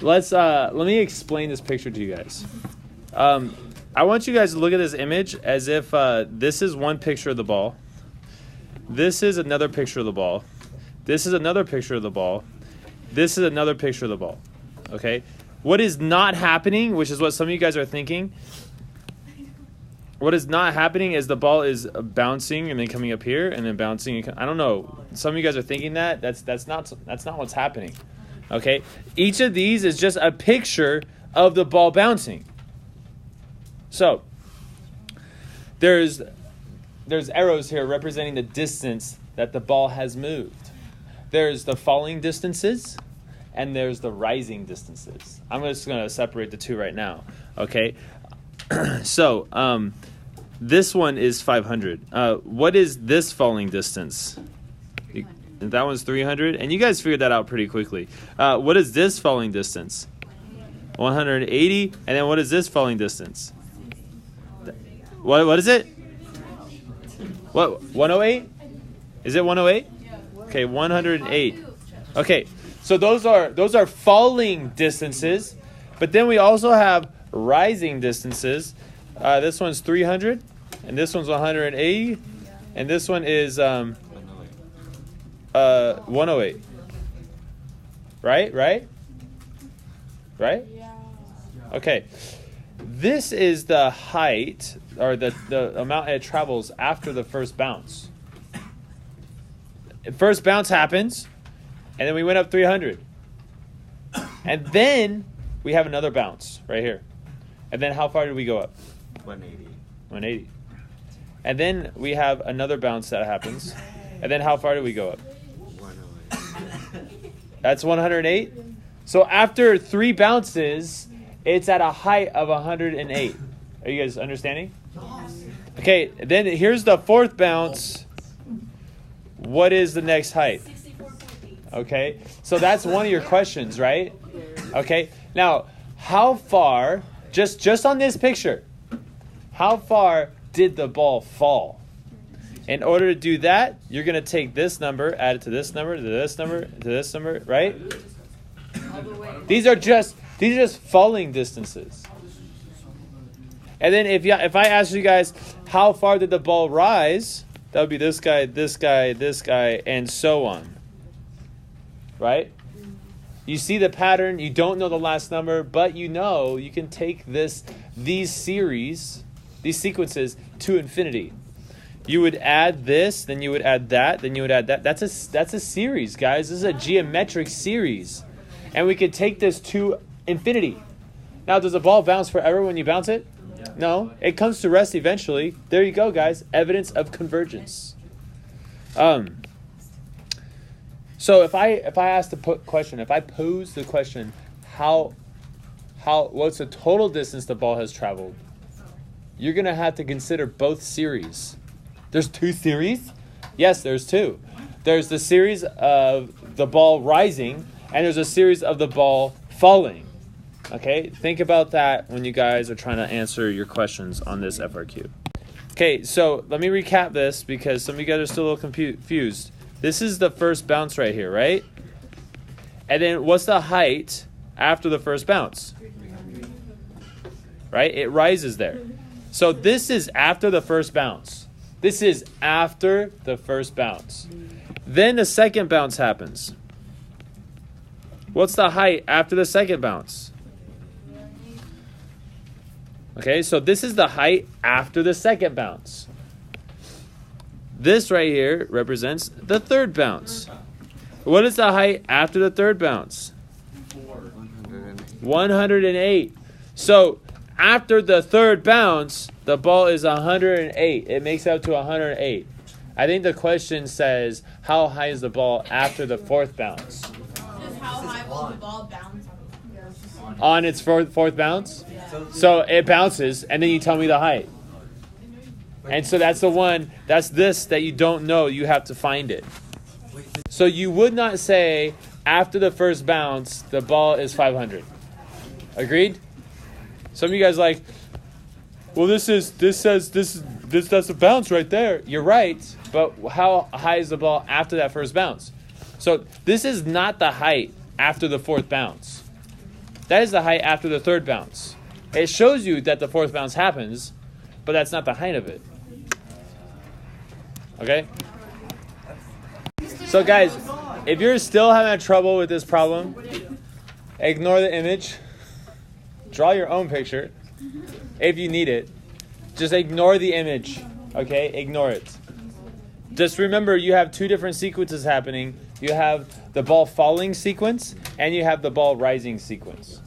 let me explain this picture to you guys. I want you guys to look at this image as if this is one picture of the ball. This is another picture of the ball. This is another picture of the ball. This is another picture of the ball. Okay? What is not happening, which is what some of you guys are thinking, what is not happening is the ball is bouncing and then coming up here and then bouncing. I don't know. Some of you guys are thinking that. That's not what's happening. Okay? Each of these is just a picture of the ball bouncing. So, there's arrows here representing the distance that the ball has moved. There's the falling distances and there's the rising distances. I'm just going to separate the two right now. Okay? So, this one is 500. What is this falling distance? That one's 300. And you guys figured that out pretty quickly. What is this falling distance? 180. And then what is this falling distance? What is it? What, 108? Is it 108? Okay, 108. Okay, so those are falling distances. But then we also have rising distances. This one's 300. And this one's 180, and this one is 108. Right? Yeah. Okay. This is the height, or the amount it travels after the first bounce. First bounce happens, and then we went up 300. And then we have another bounce right here. And then how far did we go up? 180. And then we have another bounce that happens. And then how far do we go up? 108. That's 108. So after 3 bounces, it's at a height of 108. Are you guys understanding? Okay, then here's the 4th bounce. What is the next height? Okay, so that's one of your questions, right? Okay, now how far, just on this picture, how far did the ball fall? In order to do that, you're going to take this number, add it to this number, to this number, to this number, right? These are just falling distances. And then if I ask you guys, how far did the ball rise? That would be this guy, this guy, this guy, and so on. Right? You see the pattern. You don't know the last number, but you know you can take these sequences to infinity. You would add this, then you would add that, then you would add that. That's a series, guys. This is a geometric series. And we could take this to infinity. Now, does the ball bounce forever when you bounce it? Yeah. No. It comes to rest eventually. There you go, guys. Evidence of convergence. So if I ask the question, if I pose the question, what's the total distance the ball has traveled? You're going to have to consider both series. There's 2 series? Yes, there's 2. There's the series of the ball rising, and there's a series of the ball falling. Okay, think about that when you guys are trying to answer your questions on this FRQ. Okay, so let me recap this because some of you guys are still a little confused. This is the first bounce right here, right? And then what's the height after the first bounce? Right? It rises there. So this is after the first bounce. This is after the first bounce. Then the second bounce happens. What's the height after the second bounce? Okay, so this is the height after the second bounce. This right here represents the third bounce. What is the height after the third bounce? 108. So after the third bounce, the ball is 108. It makes up to 108. I think the question says, how high is the ball after the 4th bounce? Just how high will the ball bounce? On its fourth bounce? Yeah. So it bounces, and then you tell me the height. And so that's the one, that's this that you don't know. You have to find it. So you would not say, after the first bounce, the ball is 500. Agreed? Some of you guys are like, well, this says that's a bounce right there. You're right, but how high is the ball after that first bounce? So this is not the height after the 4th bounce. That is the height after the third bounce. It shows you that the fourth bounce happens, but that's not the height of it. Okay? So guys, if you're still having trouble with this problem, ignore the image. Draw your own picture if you need it. Just ignore the image. Okay? Ignore it. Just remember you have two different sequences happening. You have the ball falling sequence and you have the ball rising sequence.